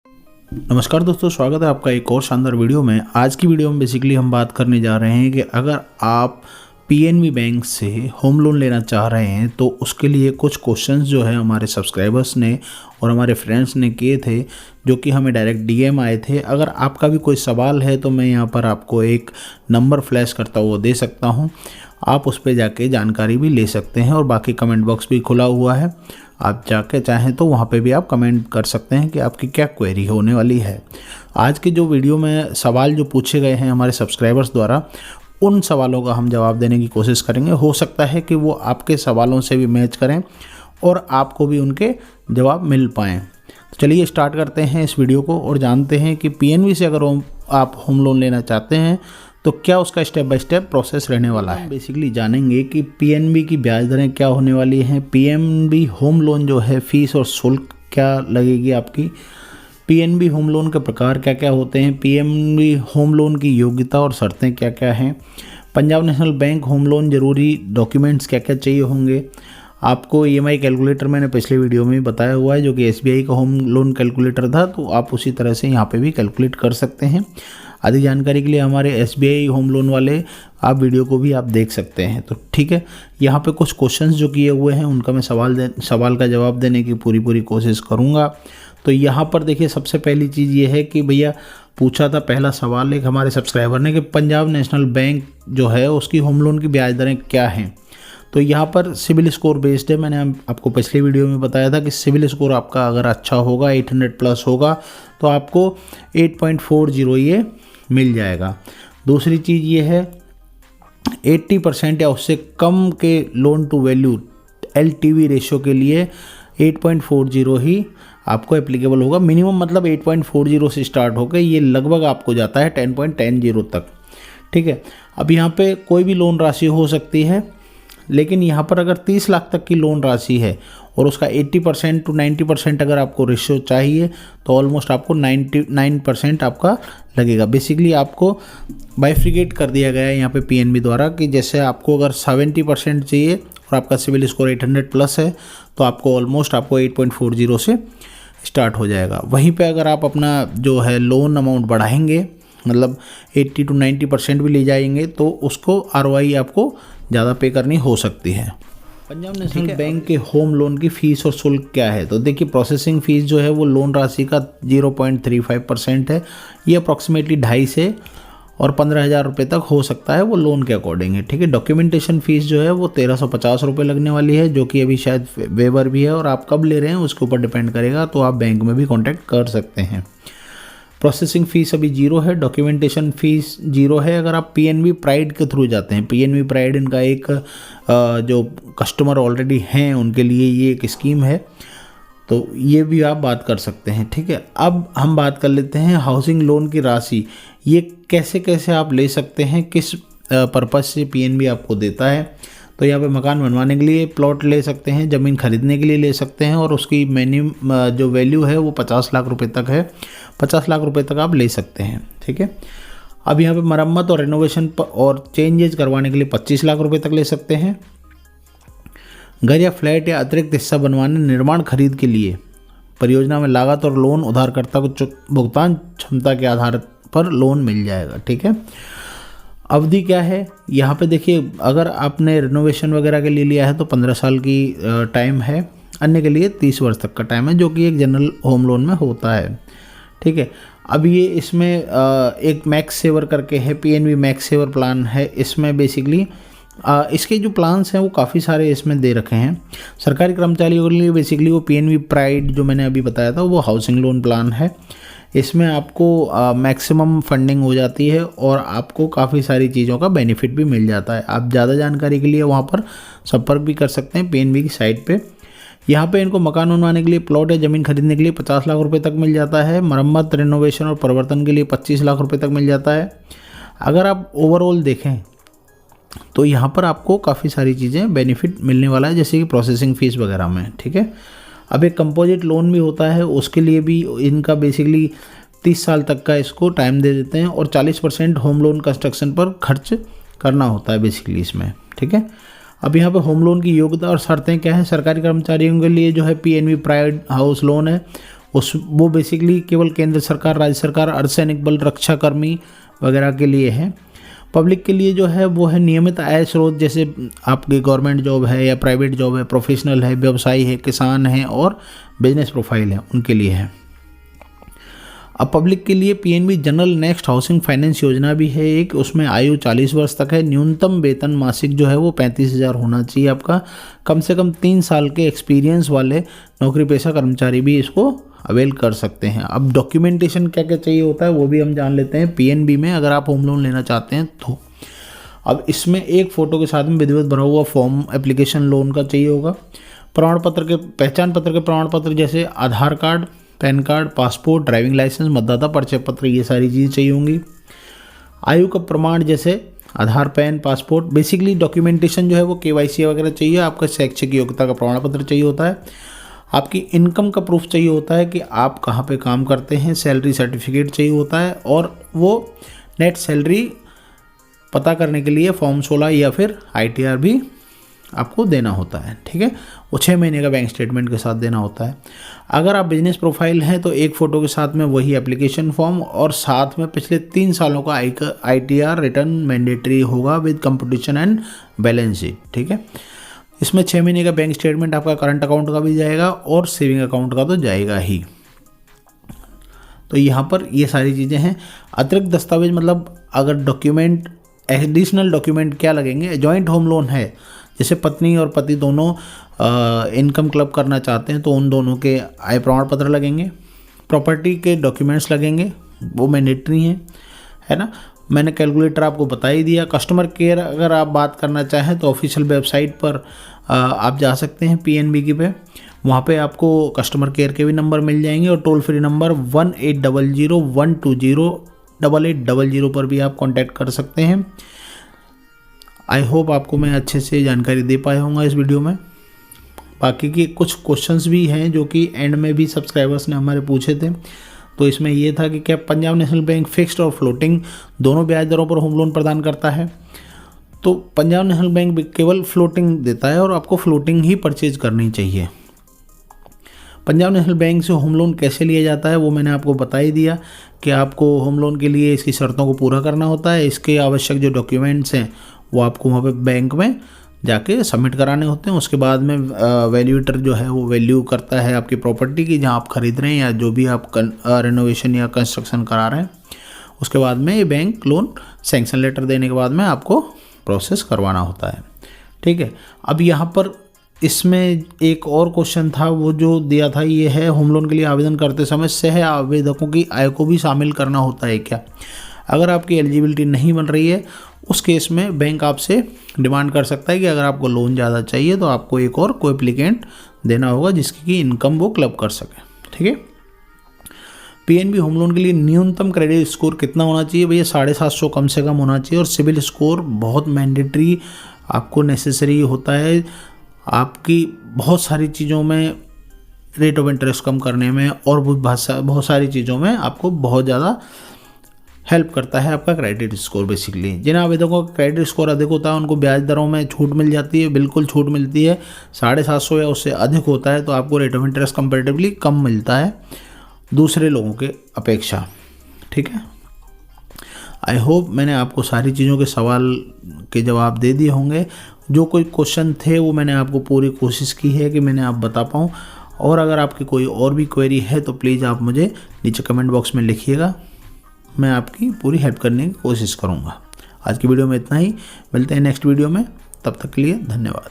नमस्कार दोस्तों, स्वागत है आपका एक और शानदार वीडियो में। आज की वीडियो में बेसिकली हम बात करने जा रहे हैं कि अगर आप पीएनबी बैंक से होम लोन लेना चाह रहे हैं तो उसके लिए कुछ क्वेश्चंस जो है हमारे सब्सक्राइबर्स ने और हमारे फ्रेंड्स ने किए थे, जो कि हमें डायरेक्ट डीएम आए थे। अगर आपका भी कोई सवाल है तो मैं यहाँ पर आपको एक नंबर फ्लैश करता हुआ दे सकता हूँ, आप उस पर जाके जानकारी भी ले सकते हैं और बाकी कमेंट बॉक्स भी खुला हुआ है, आप जाके चाहें तो वहाँ पे भी आप कमेंट कर सकते हैं कि आपकी क्या क्वेरी होने वाली है। आज की जो वीडियो में सवाल जो पूछे गए हैं हमारे सब्सक्राइबर्स द्वारा, उन सवालों का हम जवाब देने की कोशिश करेंगे। हो सकता है कि वो आपके सवालों से भी मैच करें और आपको भी उनके जवाब मिल पाएँ। तो चलिए स्टार्ट करते हैं इस वीडियो को और जानते हैं कि पीएनबी से अगर आप होम लोन लेना चाहते हैं तो क्या उसका स्टेप बाय स्टेप प्रोसेस रहने वाला है। बेसिकली जानेंगे कि पीएनबी की ब्याज दरें क्या होने वाली हैं, पीएनबी होम लोन जो है फीस और शुल्क क्या लगेगी आपकी, पीएनबी होम लोन के प्रकार क्या क्या होते हैं, पीएनबी होम लोन की योग्यता और शर्तें क्या क्या हैं, Punjab national bank home loan जरूरी डॉक्यूमेंट्स क्या क्या चाहिए होंगे। आपको ईएमआई कैलकुलेटर मैंने पिछले वीडियो में बताया हुआ है, जो कि एसबीआई का होम लोन कैलकुलेटर था, तो आप उसी तरह से यहाँ पे भी कैलकुलेट कर सकते हैं। अधिक जानकारी के लिए हमारे एसबीआई होम लोन वाले आप वीडियो को भी आप देख सकते हैं। तो ठीक है, यहाँ पे कुछ क्वेश्चंस जो किए हुए हैं उनका मैं सवाल का जवाब देने की पूरी कोशिश करूँगा। तो यहाँ पर देखिए, सबसे पहली चीज़ ये है कि भैया पूछा था पहला सवाल एक हमारे सब्सक्राइबर ने कि पंजाब नेशनल बैंक जो है उसकी होम लोन की ब्याज दरें क्या हैं। तो यहाँ पर सिविल स्कोर बेस्ड है। मैंने आपको पिछले वीडियो में बताया था कि सिविल स्कोर आपका अगर अच्छा होगा, 800 प्लस होगा, तो आपको 8.40 ये मिल जाएगा। दूसरी चीज़ ये है 80% या उससे कम के loan to value LTV ratio के लिए 8.40 ही आपको एप्लीकेबल होगा। मिनिमम मतलब 8.40 से स्टार्ट होकर ये लगभग आपको जाता है 10.10 तक। ठीक है, अब यहाँ पे कोई भी लोन राशि हो सकती है, लेकिन यहाँ पर अगर 30 लाख तक की लोन राशि है और उसका 80% to 90% अगर आपको रेशियो चाहिए तो ऑलमोस्ट आपको 99% आपका लगेगा। बेसिकली आपको बाइफ्रिकेट कर दिया गया है यहाँ पे पीएनबी द्वारा कि जैसे आपको अगर 70% चाहिए और आपका सिविल स्कोर 800 प्लस है तो आपको ऑलमोस्ट आपको 8.40 से स्टार्ट हो जाएगा। वहीं पे अगर आप अपना जो है लोन अमाउंट बढ़ाएंगे, मतलब 80 to 90% भी ले जाएंगे, तो उसको ROI आपको ज़्यादा पे करनी हो सकती है। पंजाब नेशनल बैंक के होम लोन की फ़ीस और शुल्क क्या है, तो देखिए प्रोसेसिंग फ़ीस जो है वो लोन राशि का 0.35% है। ये अप्रॉक्सीमेटली 2.5 से और 15,000 रुपये तक हो सकता है, वो लोन के अकॉर्डिंग है। ठीक है, डॉक्यूमेंटेशन फ़ीस जो है वो 1350 रुपये लगने वाली है, जो कि अभी शायद वेवर भी है और आप कब ले रहे हैं उसके ऊपर डिपेंड करेगा, तो आप बैंक में भी कॉन्टैक्ट कर सकते हैं। प्रोसेसिंग फ़ीस अभी 0 है, डॉक्यूमेंटेशन फ़ीस 0 है अगर आप पीएनबी प्राइड के थ्रू जाते हैं। पीएनबी प्राइड इनका एक जो कस्टमर ऑलरेडी हैं उनके लिए ये एक स्कीम है, तो ये भी आप बात कर सकते हैं। ठीक है, अब हम बात कर लेते हैं हाउसिंग लोन की राशि, ये कैसे कैसे आप ले सकते हैं, किस पर्पज़ से पीएनबी आपको देता है। तो यहाँ पे मकान बनवाने के लिए प्लॉट ले सकते हैं, ज़मीन खरीदने के लिए ले सकते हैं, और उसकी मिनिमम जो वैल्यू है वो 50 लाख रुपए तक है। 50 लाख रुपए तक आप ले सकते हैं। ठीक है, अब यहाँ पे मरम्मत और रेनोवेशन और चेंजेज करवाने के लिए 25 लाख रुपए तक ले सकते हैं। घर या फ्लैट या अतिरिक्त हिस्सा बनवाने, निर्माण खरीद के लिए परियोजना में लागत और लोन उधारकर्ता को भुगतान क्षमता के आधार पर लोन मिल जाएगा। ठीक है, अवधि क्या है यहाँ पे देखिए, अगर आपने रिनोवेशन वगैरह के लिए लिया है तो 15 साल की टाइम है, अन्य के लिए 30 वर्ष तक का टाइम है, जो कि एक जनरल होम लोन में होता है। ठीक है, अब ये इसमें एक मैक्स सेवर करके है, पीएनबी मैक्स सेवर प्लान है। इसमें बेसिकली इसके जो प्लान्स हैं वो काफ़ी सारे इसमें दे रखे हैं। सरकारी कर्मचारियों के लिए बेसिकली वो पीएनबी प्राइड जो मैंने अभी बताया था वो हाउसिंग लोन प्लान है। इसमें आपको मैक्सिमम फंडिंग हो जाती है और आपको काफ़ी सारी चीज़ों का बेनिफिट भी मिल जाता है। आप ज़्यादा जानकारी के लिए वहाँ पर संपर्क भी कर सकते हैं पीएनबी की साइट पे। यहाँ पे इनको मकान बनवाने के लिए, प्लॉट या ज़मीन खरीदने के लिए 50 लाख रुपए तक मिल जाता है। मरम्मत, रिनोवेशन और परिवर्तन के लिए 25 लाख रुपए तक मिल जाता है। अगर आप ओवरऑल देखें तो यहाँ पर आपको काफ़ी सारी चीज़ें बेनिफिट मिलने वाला है, जैसे कि प्रोसेसिंग फ़ीस वगैरह में। ठीक है, अब एक कंपोजिट लोन भी होता है, उसके लिए भी इनका बेसिकली 30 साल तक का इसको टाइम दे देते हैं और 40% होम लोन कंस्ट्रक्शन पर खर्च करना होता है बेसिकली इसमें। ठीक है, अब यहाँ पे होम लोन की योग्यता और शर्तें क्या है। सरकारी कर्मचारियों के लिए जो है पीएनबी प्राइड हाउस लोन है, वो बेसिकली केवल केंद्र सरकार, राज्य सरकार, अर्धसैनिक बल, रक्षा कर्मी वगैरह के लिए है। पब्लिक के लिए जो है वो है नियमित आय स्रोत, जैसे आपकी गवर्नमेंट जॉब है या प्राइवेट जॉब है, प्रोफेशनल है, व्यवसायी है, किसान है और बिजनेस प्रोफाइल है, उनके लिए है। अब पब्लिक के लिए PNB general next housing finance योजना भी है एक, उसमें आयु 40 वर्ष तक है। न्यूनतम वेतन मासिक जो है वो 35,000 होना चाहिए आपका। कम से कम 3 साल के एक्सपीरियंस वाले नौकरी पेशा कर्मचारी भी इसको अवेल कर सकते हैं। अब डॉक्यूमेंटेशन क्या क्या चाहिए होता है वो भी हम जान लेते हैं पीएनबी में, अगर आप होम लोन लेना चाहते हैं तो। अब इसमें एक फ़ोटो के साथ में विधिवत भरा हुआ फॉर्म एप्लीकेशन लोन का चाहिए होगा। प्रमाण पत्र के, पहचान पत्र के प्रमाण पत्र जैसे Aadhaar card, PAN card, passport, driving licence, मतदाता परिचय पत्र, ये सारी चीज़ें चाहिए होंगी। आयु का प्रमाण जैसे आधार, पैन, पासपोर्ट। बेसिकली डॉक्यूमेंटेशन जो है वो केवाईसी वगैरह चाहिए। आपका शैक्षिक योग्यता का प्रमाण पत्र चाहिए होता है। आपकी इनकम का प्रूफ चाहिए होता है कि आप कहाँ पे काम करते हैं। सैलरी सर्टिफिकेट चाहिए होता है और वो नेट सैलरी पता करने के लिए फॉर्म 16 या फिर ITR भी आपको देना होता है, ठीक है। वो 6 महीने का बैंक स्टेटमेंट के साथ देना होता है। अगर आप बिजनेस प्रोफाइल हैं तो एक फ़ोटो के साथ में वही एप्लीकेशन फॉर्म और साथ में पिछले 3 सालों का ITR रिटर्न मैंडेटरी होगा with competition and balance sheet, ठीक है। इसमें 6 महीने का बैंक स्टेटमेंट आपका करंट अकाउंट का भी जाएगा और सेविंग अकाउंट का तो जाएगा ही। तो यहाँ पर ये सारी चीज़ें हैं। अतिरिक्त दस्तावेज मतलब अगर डॉक्यूमेंट, एडिशनल डॉक्यूमेंट क्या लगेंगे, जॉइंट होम लोन है, जैसे पत्नी और पति दोनों इनकम क्लब करना चाहते हैं तो उन दोनों के आय प्रमाण पत्र लगेंगे। प्रॉपर्टी के डॉक्यूमेंट्स लगेंगे, वो मैंडेटरी हैं, है ना। मैंने कैलकुलेटर आपको बता ही दिया। कस्टमर केयर अगर आप बात करना चाहें तो ऑफिशियल वेबसाइट पर आप जा सकते हैं पीएनबी की पे, वहाँ पे आपको कस्टमर केयर के भी नंबर मिल जाएंगे और टोल फ्री नंबर 1800-120-8800 पर भी आप कांटेक्ट कर सकते हैं। आई होप आपको मैं अच्छे से जानकारी दे पाया हूँगा इस वीडियो में। बाकी के कुछ क्वेश्चंस भी हैं जो कि एंड में भी सब्सक्राइबर्स ने हमारे पूछे थे। तो इसमें ये था कि क्या पंजाब नेशनल बैंक फिक्स्ड और फ्लोटिंग दोनों ब्याज दरों पर होम लोन प्रदान करता है? तो पंजाब नेशनल बैंक केवल फ्लोटिंग देता है और आपको फ्लोटिंग ही परचेज करनी चाहिए। पंजाब नेशनल बैंक से होम लोन कैसे लिया जाता है वो मैंने आपको बता ही दिया कि आपको होम लोन के लिए इसकी शर्तों को पूरा करना होता है। इसके आवश्यक जो डॉक्यूमेंट्स हैं वो आपको वहाँ पे बैंक में जाके सबमिट कराने होते हैं। उसके बाद में वैल्यूएटर जो है वो वैल्यू करता है आपकी प्रॉपर्टी की जहाँ आप खरीद रहे हैं या जो भी आप रेनोवेशन या कंस्ट्रक्शन करा रहे हैं। उसके बाद में ये बैंक लोन सैंक्शन लेटर देने के बाद में आपको प्रोसेस करवाना होता है, ठीक है। अब यहाँ पर इसमें एक और क्वेश्चन था वो जो दिया था, ये है होम लोन के लिए आवेदन करते समय सह आवेदकों की आय को भी शामिल करना होता है क्या? अगर आपकी एलिजिबिलिटी नहीं बन रही है उस केस में बैंक आपसे डिमांड कर सकता है कि अगर आपको लोन ज़्यादा चाहिए तो आपको एक और को एप्लीकेंट देना होगा जिसकी इनकम वो क्लब कर सके, ठीक है। पीएनबी होम लोन के लिए न्यूनतम क्रेडिट स्कोर कितना होना चाहिए? भैया 750 कम से कम होना चाहिए और सिविल स्कोर बहुत मैंडेटरी आपको नेसेसरी होता है। आपकी बहुत सारी चीज़ों में रेट ऑफ इंटरेस्ट कम करने में और बहुत सारी चीज़ों में आपको बहुत ज़्यादा हेल्प करता है आपका क्रेडिट स्कोर। बेसिकली जिन आवेदकों का क्रेडिट स्कोर अधिक होता है उनको ब्याज दरों में छूट मिल जाती है, बिल्कुल छूट मिलती है। 750 या उससे अधिक होता है तो आपको रेट ऑफ इंटरेस्ट कंपैरेटिवली कम मिलता है दूसरे लोगों के अपेक्षा, ठीक है। आई होप मैंने आपको सारी चीज़ों के सवाल के जवाब दे दिए होंगे। जो कोई क्वेश्चन थे वो मैंने आपको पूरी कोशिश की है कि मैंने आप बता पाऊँ। और अगर आपकी कोई और भी क्वेरी है तो प्लीज़ आप मुझे नीचे कमेंट बॉक्स में लिखिएगा, मैं आपकी पूरी हेल्प करने की कोशिश करूँगा। आज की वीडियो में इतना ही, मिलते हैं नेक्स्ट वीडियो में, तब तक के लिए धन्यवाद।